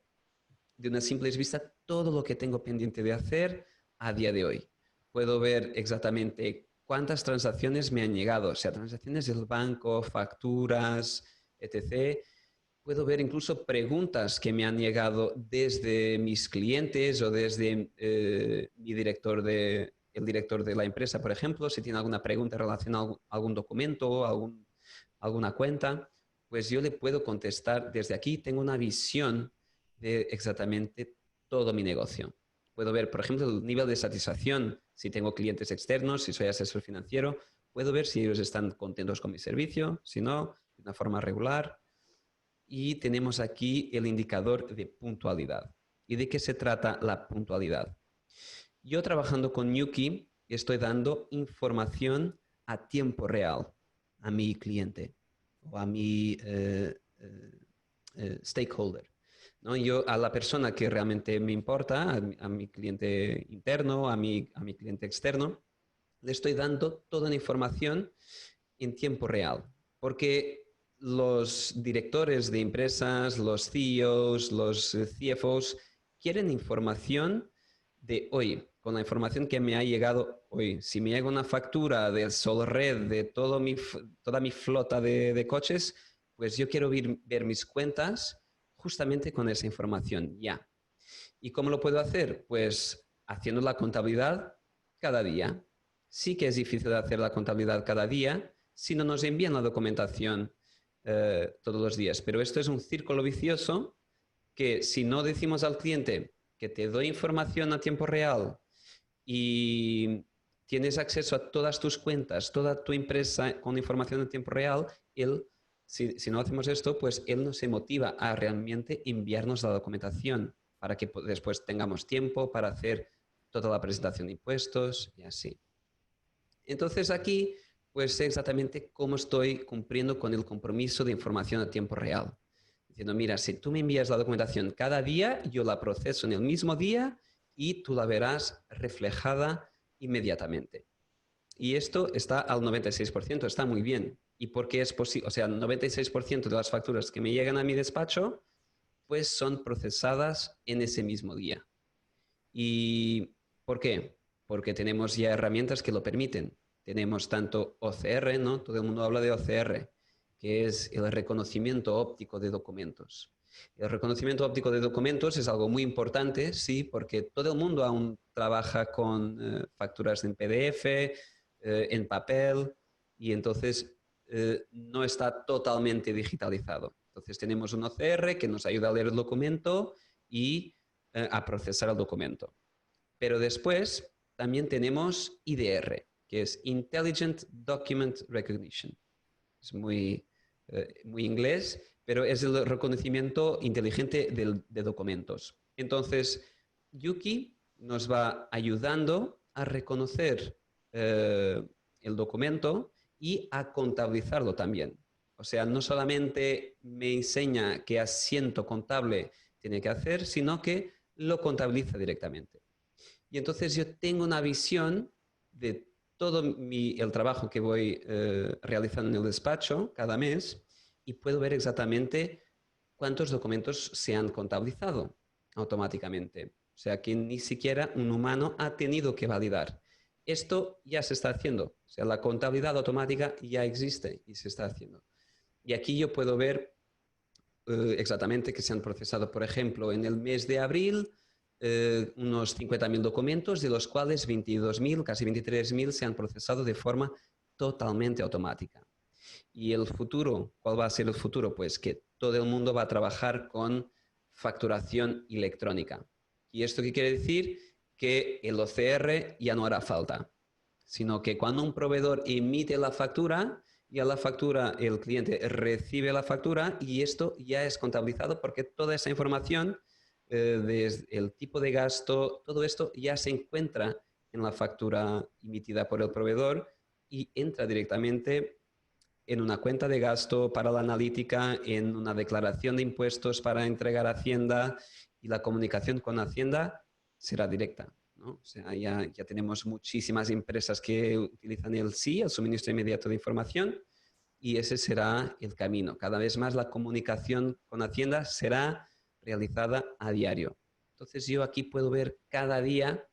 Speaker 3: de una simple vista todo lo que tengo pendiente de hacer a día de hoy. Puedo ver exactamente cuántas transacciones me han llegado, o sea, transacciones del banco, facturas, etc. Puedo ver incluso preguntas que me han llegado desde mis clientes o desde mi director el director de la empresa, por ejemplo, si tiene alguna pregunta relacionada a algún documento, alguna cuenta, pues yo le puedo contestar desde aquí. Tengo una visión de exactamente todo mi negocio. Puedo ver, por ejemplo, el nivel de satisfacción, si tengo clientes externos, si soy asesor financiero, puedo ver si ellos están contentos con mi servicio, si no, de una forma regular. Y tenemos aquí el indicador de puntualidad. ¿Y de qué se trata la puntualidad? Yo trabajando con Yuki estoy dando información a tiempo real a mi cliente o a mi stakeholder, ¿no? Yo a la persona que realmente me importa, a mi cliente interno, a mi cliente externo, le estoy dando toda la información en tiempo real. Porque los directores de empresas, los CEOs, los CFOs quieren información de hoy, con la información que me ha llegado hoy. Si me llega una factura del SolRed de toda mi flota de coches, pues yo quiero ver mis cuentas justamente con esa información ya. ¿Y cómo lo puedo hacer? Pues haciendo la contabilidad cada día. Sí que es difícil hacer la contabilidad cada día si no nos envían la documentación todos los días. Pero esto es un círculo vicioso que si no decimos al cliente que te doy información a tiempo real y tienes acceso a todas tus cuentas, toda tu empresa con información en tiempo real, si no hacemos esto, pues él no se motiva a realmente enviarnos la documentación para que después tengamos tiempo para hacer toda la presentación de impuestos y así. Entonces aquí, pues sé exactamente cómo estoy cumpliendo con el compromiso de información a tiempo real. Diciendo, mira, si tú me envías la documentación cada día, yo la proceso en el mismo día y tú la verás reflejada inmediatamente. Y esto está al 96%, está muy bien. ¿Y por qué es posible? O sea, el 96% de las facturas que me llegan a mi despacho, pues son procesadas en ese mismo día. ¿Y por qué? Porque tenemos ya herramientas que lo permiten. Tenemos tanto OCR, ¿no? Todo el mundo habla de OCR, que es el reconocimiento óptico de documentos. El reconocimiento óptico de documentos es algo muy importante, sí, porque todo el mundo aún trabaja con facturas en PDF, en papel, y entonces no está totalmente digitalizado. Entonces tenemos un OCR que nos ayuda a leer el documento y a procesar el documento. Pero después también tenemos IDR, que es Intelligent Document Recognition. Es muy inglés, pero es el reconocimiento inteligente de documentos. Entonces, Yuki nos va ayudando a reconocer el documento y a contabilizarlo también. O sea, no solamente me enseña qué asiento contable tiene que hacer, sino que lo contabiliza directamente. Y entonces yo tengo una visión de todo el trabajo que voy realizando en el despacho cada mes y puedo ver exactamente cuántos documentos se han contabilizado automáticamente. O sea, que ni siquiera un humano ha tenido que validar. Esto ya se está haciendo. O sea, la contabilidad automática ya existe y se está haciendo. Y aquí yo puedo ver exactamente que se han procesado, por ejemplo, en el mes de abril, unos 50.000 documentos, de los cuales 22.000, casi 23.000 se han procesado de forma totalmente automática. ¿Y el futuro? ¿Cuál va a ser el futuro? Pues que todo el mundo va a trabajar con facturación electrónica. ¿Y esto qué quiere decir? Que el OCR ya no hará falta, sino que cuando un proveedor emite la factura, y a la factura el cliente recibe la factura y esto ya es contabilizado porque toda esa información desde el tipo de gasto, todo esto ya se encuentra en la factura emitida por el proveedor y entra directamente en una cuenta de gasto para la analítica, en una declaración de impuestos para entregar a Hacienda y la comunicación con Hacienda será directa, ¿no? O sea, ya tenemos muchísimas empresas que utilizan el SI, el suministro inmediato de información, y ese será el camino. Cada vez más la comunicación con Hacienda será realizada a diario. Entonces yo aquí puedo ver cada día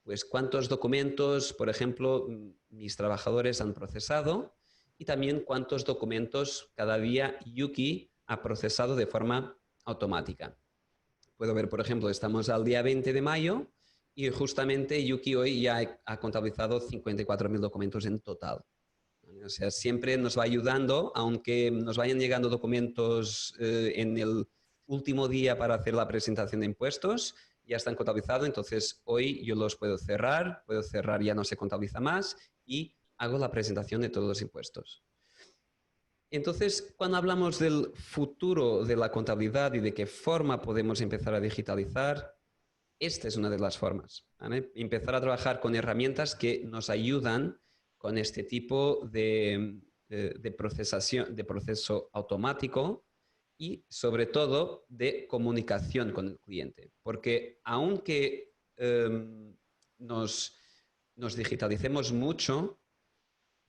Speaker 3: pues cuántos documentos, por ejemplo, mis trabajadores han procesado y también cuántos documentos cada día Yuki ha procesado de forma automática. Puedo ver, por ejemplo, estamos al día 20 de mayo y justamente Yuki hoy ya ha contabilizado 54.000 documentos en total. O sea, siempre nos va ayudando, aunque nos vayan llegando documentos en el último día para hacer la presentación de impuestos, ya están contabilizados, entonces hoy yo los puedo cerrar, ya no se contabiliza más y hago la presentación de todos los impuestos. Entonces, cuando hablamos del futuro de la contabilidad y de qué forma podemos empezar a digitalizar, esta es una de las formas, ¿vale? Empezar a trabajar con herramientas que nos ayudan con este tipo de proceso automático y sobre todo de comunicación con el cliente. Porque aunque nos digitalicemos mucho,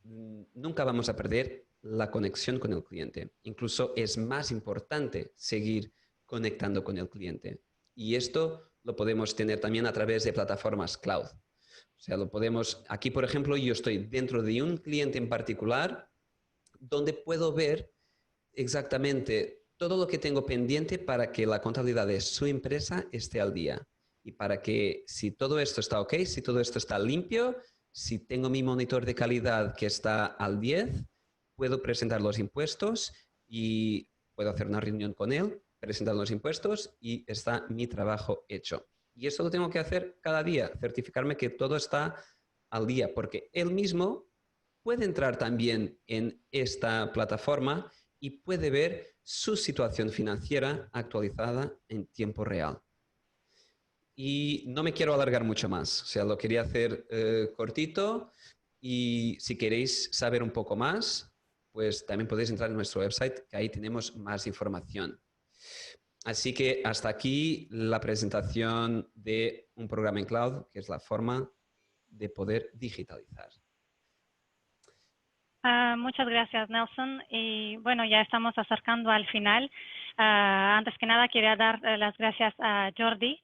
Speaker 3: nunca vamos a perder la conexión con el cliente. Incluso es más importante seguir conectando con el cliente. Y esto lo podemos tener también a través de plataformas cloud. O sea, lo podemos, aquí por ejemplo, yo estoy dentro de un cliente en particular donde puedo ver exactamente todo lo que tengo pendiente para que la contabilidad de su empresa esté al día. Y para que si todo esto está ok, si todo esto está limpio, si tengo mi monitor de calidad que está al 10, puedo presentar los impuestos y puedo hacer una reunión con él, presentar los impuestos y está mi trabajo hecho. Y eso lo tengo que hacer cada día, certificarme que todo está al día, porque él mismo puede entrar también en esta plataforma y puede ver su situación financiera actualizada en tiempo real. Y no me quiero alargar mucho más, o sea, lo quería hacer cortito y si queréis saber un poco más, pues también podéis entrar en nuestro website, que ahí tenemos más información. Así que hasta aquí la presentación de un programa en cloud, que es la forma de poder digitalizar.
Speaker 4: Muchas gracias, Nelson. Y bueno, ya estamos acercando al final. Antes que nada, quería dar las gracias a Jordi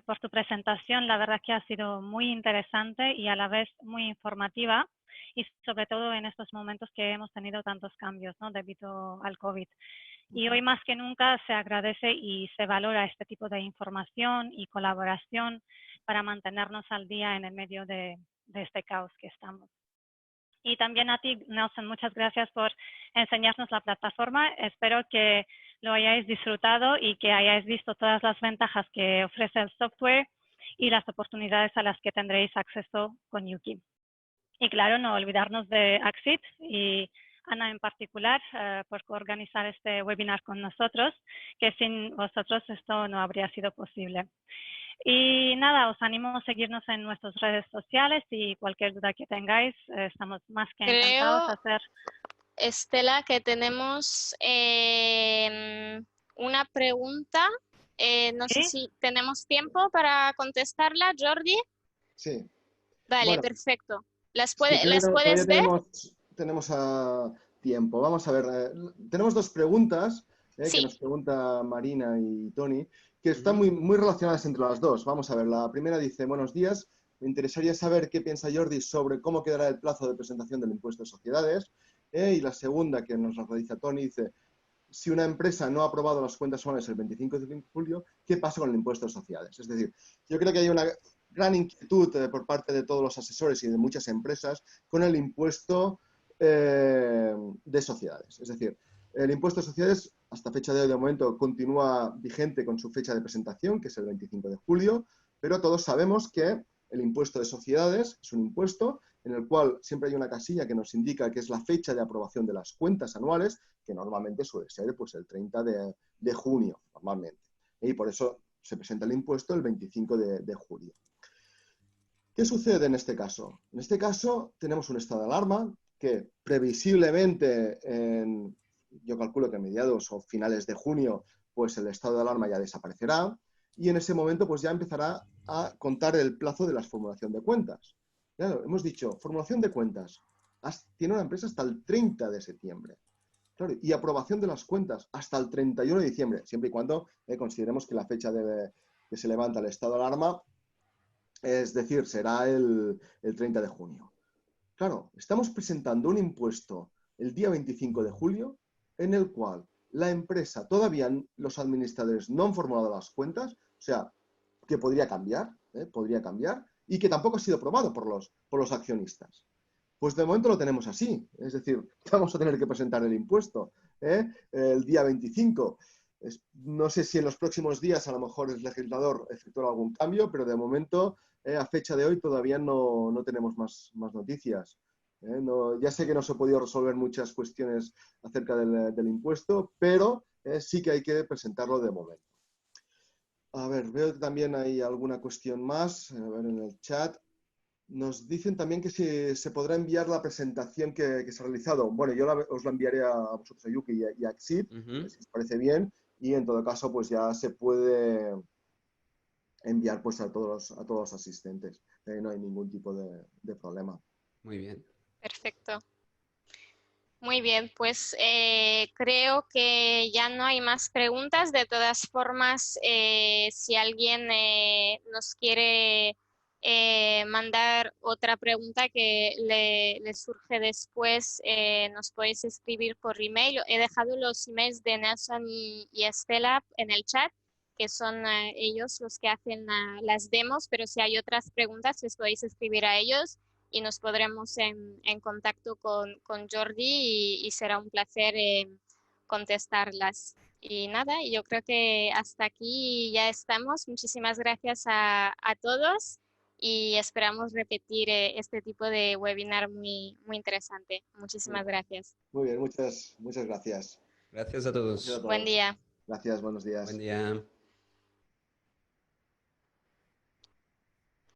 Speaker 4: por tu presentación. La verdad que ha sido muy interesante y a la vez muy informativa, y sobre todo en estos momentos que hemos tenido tantos cambios, ¿no?, debido al COVID. Y hoy más que nunca se agradece y se valora este tipo de información y colaboración para mantenernos al día en el medio de este caos que estamos. Y también a ti, Nelson, muchas gracias por enseñarnos la plataforma. Espero que lo hayáis disfrutado y que hayáis visto todas las ventajas que ofrece el software y las oportunidades a las que tendréis acceso con Yuki. Y claro, no olvidarnos de Axit y Ana en particular por organizar este webinar con nosotros, que sin vosotros esto no habría sido posible. Y nada, os animo a seguirnos en nuestras redes sociales y cualquier duda que tengáis, estamos más que encantados de hacer.
Speaker 1: Estela, que tenemos una pregunta. No sé si tenemos tiempo para contestarla, Jordi.
Speaker 2: Sí.
Speaker 1: Vale,
Speaker 2: bueno,
Speaker 1: perfecto. ¿Las
Speaker 2: puedes ver? Tenemos tiempo. Vamos a ver. Tenemos dos preguntas
Speaker 1: sí,
Speaker 2: que nos pregunta Marina y Tony, que están muy relacionadas entre las dos. Vamos a ver. La primera dice: buenos días. Me interesaría saber qué piensa Jordi sobre cómo quedará el plazo de presentación del impuesto de sociedades. Y la segunda, que nos la realiza Tony, dice: si una empresa no ha aprobado las cuentas anuales el 25 de julio, ¿qué pasa con el impuesto de sociedades? Es decir, yo creo que hay una gran inquietud por parte de todos los asesores y de muchas empresas con el impuesto de sociedades. Es decir, el impuesto de sociedades, hasta fecha de hoy, de momento, continúa vigente con su fecha de presentación, que es el 25 de julio, pero todos sabemos que el impuesto de sociedades es un impuesto en el cual siempre hay una casilla que nos indica que es la fecha de aprobación de las cuentas anuales, que normalmente suele ser pues, el 30 de junio, normalmente. Y por eso se presenta el impuesto el 25 de julio. ¿Qué sucede en este caso? En este caso tenemos un estado de alarma que previsiblemente, yo calculo que a mediados o finales de junio, pues el estado de alarma ya desaparecerá y en ese momento pues ya empezará a contar el plazo de la formulación de cuentas. Claro, hemos dicho, formulación de cuentas, tiene una empresa hasta el 30 de septiembre. Claro, y aprobación de las cuentas hasta el 31 de diciembre, siempre y cuando consideremos que la fecha que se levanta el estado de alarma, es decir, será el 30 de junio. Claro, estamos presentando un impuesto el día 25 de julio en el cual la empresa, todavía los administradores no han formulado las cuentas, o sea, que podría cambiar. podría cambiar, y que tampoco ha sido aprobado por los accionistas. Pues de momento lo tenemos así, es decir, vamos a tener que presentar el impuesto el día 25. No sé si en los próximos días a lo mejor el legislador efectuará algún cambio, pero de momento, a fecha de hoy, todavía no tenemos más noticias. Ya sé que no se ha podido resolver muchas cuestiones acerca del impuesto, pero sí que hay que presentarlo de momento. A ver, veo que también hay alguna cuestión más, a ver en el chat. Nos dicen también que se podrá enviar la presentación que se ha realizado. Bueno, yo os la enviaré a vosotros, a Yuki y a Exit, si os parece bien, y en todo caso pues ya se puede enviar pues a todos los asistentes. No hay ningún tipo de problema.
Speaker 3: Muy bien.
Speaker 1: Perfecto. Muy bien, pues creo que ya no hay más preguntas. De todas formas, si alguien nos quiere mandar otra pregunta que le surge después, nos podéis escribir por email. He dejado los emails de Nelson y Estela en el chat, que son ellos los que hacen las demos, pero si hay otras preguntas, les podéis escribir a ellos y nos podremos en contacto con Jordi y será un placer contestarlas. Y nada, yo creo que hasta aquí ya estamos. Muchísimas gracias a todos y esperamos repetir este tipo de webinar muy interesante. Muchísimas gracias.
Speaker 2: Muy bien, muchas gracias.
Speaker 3: Gracias a todos.
Speaker 2: Gracias a todos.
Speaker 1: Buen día.
Speaker 2: Gracias, buenos días.
Speaker 3: Buen día.